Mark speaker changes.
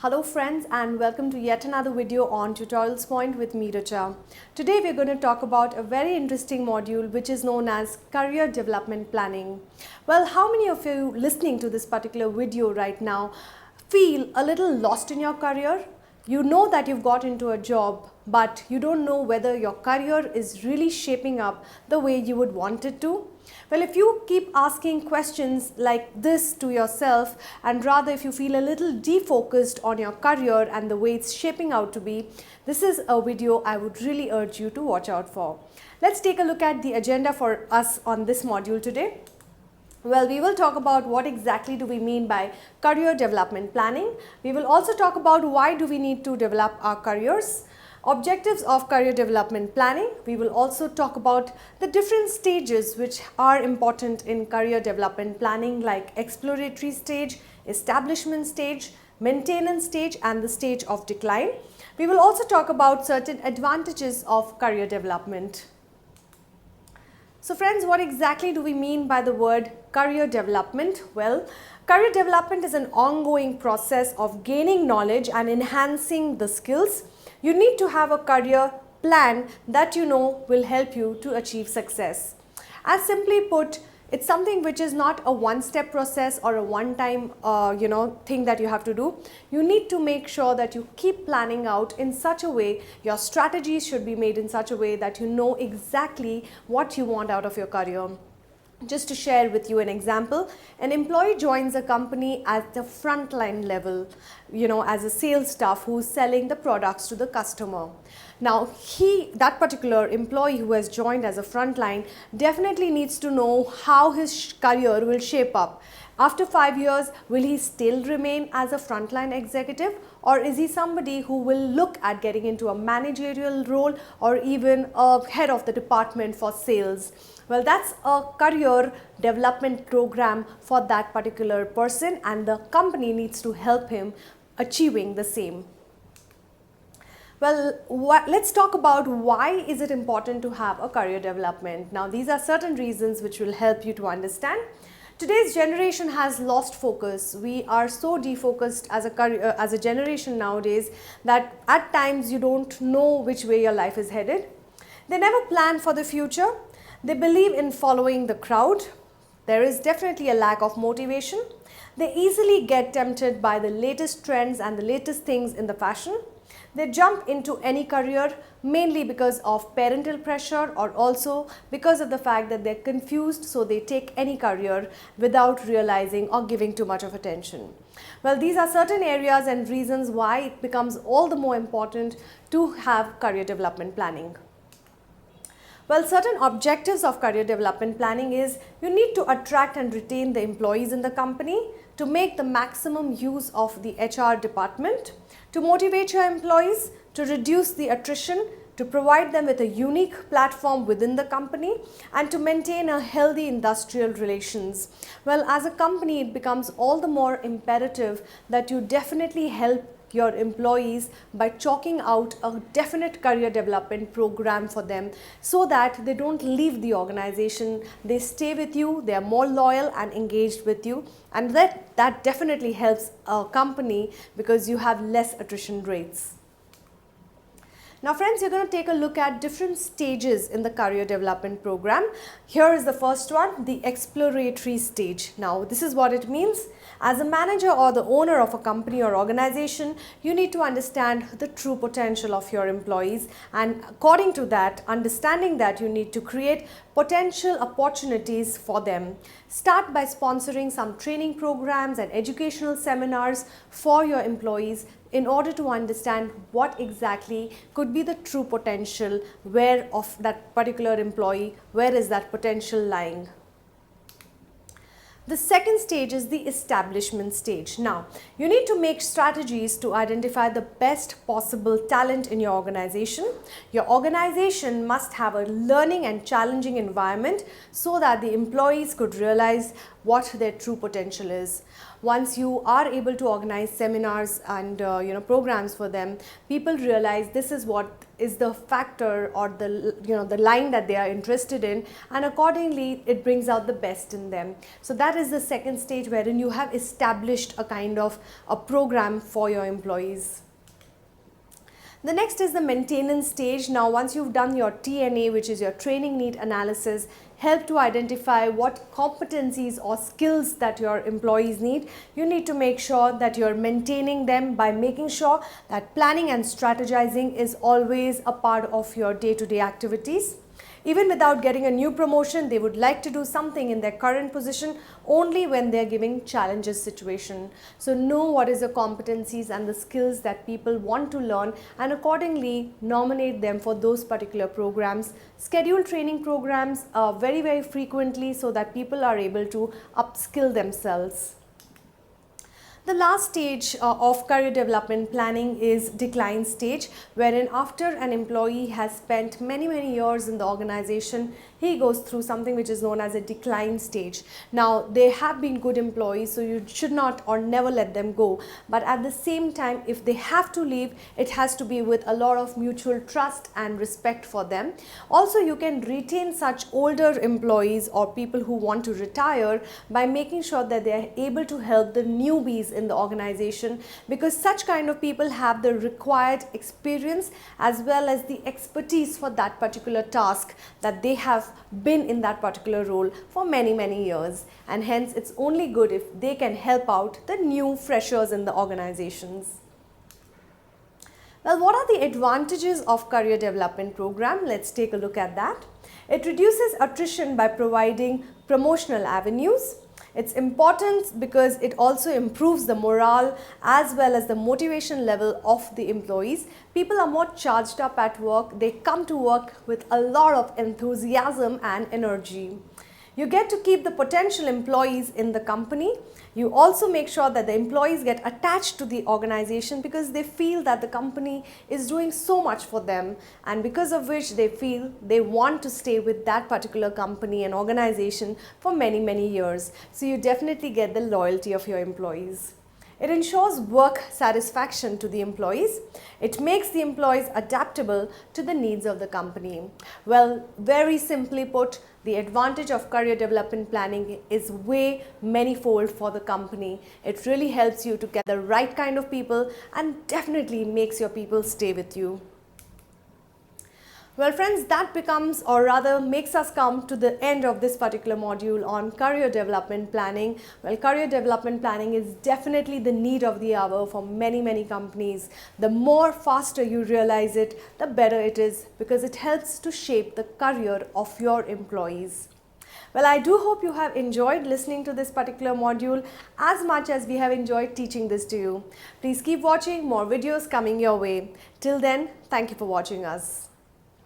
Speaker 1: Hello friends and welcome to yet another video on TutorialsPoint with me, Richa. Today we're going to talk about a very interesting module which is known as Career Development Planning. Well, how many of you listening to this particular video right now feel a little lost in your career? You know that you've got into a job, but you don't know whether your career is really shaping up the way you would want it to. Well, if you keep asking questions like this to yourself, and rather if you feel a little defocused on your career and the way it's shaping out to be, this is a video I would really urge you to watch out for. Let's take a look at the agenda for us on this module today. Well, we will talk about what exactly do we mean by career development planning. We will also talk about why do we need to develop our careers, objectives of career development planning. We will also talk about the different stages which are important in career development planning, like exploratory stage, establishment stage, maintenance stage, and the stage of decline. We will also talk about certain advantages of career development. So friends, what exactly do we mean by the word career development? Well, career development is an ongoing process of gaining knowledge and enhancing the skills. You need to have a career plan that you know will help you to achieve success. As simply put, it's something which is not a one-step process or a one-time thing that you have to do. You need to make sure that you keep planning out in such a way, your strategies should be made in such a way that you know exactly what you want out of your career. Just to share with you an example, an employee joins a company at the frontline level, as a sales staff who's selling the products to the customer. Now, that particular employee who has joined as a frontline definitely needs to know how his career will shape up. After 5 years, will he still remain as a frontline executive, or is he somebody who will look at getting into a managerial role or even a head of the department for sales? Well, that's a career development program for that particular person, and the company needs to help him achieving the same. Well, let's talk about why is it important to have a career development. Now, these are certain reasons which will help you to understand. Today's generation has lost focus. We are so defocused as a generation nowadays that at times you don't know which way your life is headed. They never plan for the future. They believe in following the crowd. There is definitely a lack of motivation. They easily get tempted by the latest trends and the latest things in the fashion. They jump into any career mainly because of parental pressure, or also because of the fact that they're confused, so they take any career without realizing or giving too much of attention. Well, these are certain areas and reasons why it becomes all the more important to have career development planning. Well, certain objectives of career development planning is you need to attract and retain the employees in the company, to make the maximum use of the HR department, to motivate your employees, to reduce the attrition, to provide them with a unique platform within the company, and to maintain a healthy industrial relations. Well, as a company, it becomes all the more imperative that you definitely help your employees by chalking out a definite career development program for them, so that they don't leave the organization, they stay with you, they are more loyal and engaged with you, and that definitely helps a company because you have less attrition rates. Now friends, you're going to take a look at different stages in the career development program. Here is the first one, the exploratory stage. Now this is what it means. As a manager or the owner of a company or organization, you need to understand the true potential of your employees, and according to that, understanding that, you need to create potential opportunities for them. Start by sponsoring some training programs and educational seminars for your employees in order to understand what exactly could be the true potential of that particular employee, where is that potential lying. The second stage is the establishment stage. Now, you need to make strategies to identify the best possible talent in your organization. Your organization must have a learning and challenging environment so that the employees could realize what their true potential is. Once you are able to organize seminars and programs for them, people realize this is what is the factor or the line that they are interested in, and accordingly it brings out the best in them. So that is the second stage, wherein you have established a kind of a program for your employees. The next is the maintenance stage. Now, once you've done your TNA, which is your training need analysis, help to identify what competencies or skills that your employees need, you need to make sure that you're maintaining them by making sure that planning and strategizing is always a part of your day-to-day activities. Even without getting a new promotion, they would like to do something in their current position only when they're giving challenges situation. So know what is the competencies and the skills that people want to learn, and accordingly nominate them for those particular programs. Schedule training programs very frequently so that people are able to upskill themselves. The last stage of career development planning is decline stage, wherein after an employee has spent many years in the organization, he goes through something which is known as a decline stage. Now, they have been good employees, so you should not or never let them go. But at the same time, if they have to leave, it has to be with a lot of mutual trust and respect for them. Also, you can retain such older employees or people who want to retire by making sure that they are able to help the newbies in the organization, because such kind of people have the required experience as well as the expertise for that particular task, that they have been in that particular role for many years, and hence it's only good if they can help out the new freshers in the organizations. Well, what are the advantages of career development program? Let's take a look at that. It reduces attrition by providing promotional avenues. It's important because it also improves the morale as well as the motivation level of the employees. People are more charged up at work. They come to work with a lot of enthusiasm and energy. You get to keep the potential employees in the company. You also make sure that the employees get attached to the organization because they feel that the company is doing so much for them, and because of which they feel they want to stay with that particular company and organization for many years. So you definitely get the loyalty of your employees. It ensures work satisfaction to the employees. It makes the employees adaptable to the needs of the company. Well, very simply put, the advantage of career development planning is way manyfold for the company. It really helps you to get the right kind of people and definitely makes your people stay with you. Well friends, that becomes, or rather makes us come to the end of this particular module on career development planning. Well, career development planning is definitely the need of the hour for many companies. The more faster you realize it, the better it is, because it helps to shape the career of your employees. Well, I do hope you have enjoyed listening to this particular module as much as we have enjoyed teaching this to you. Please keep watching, more videos coming your way. Till then, thank you for watching us.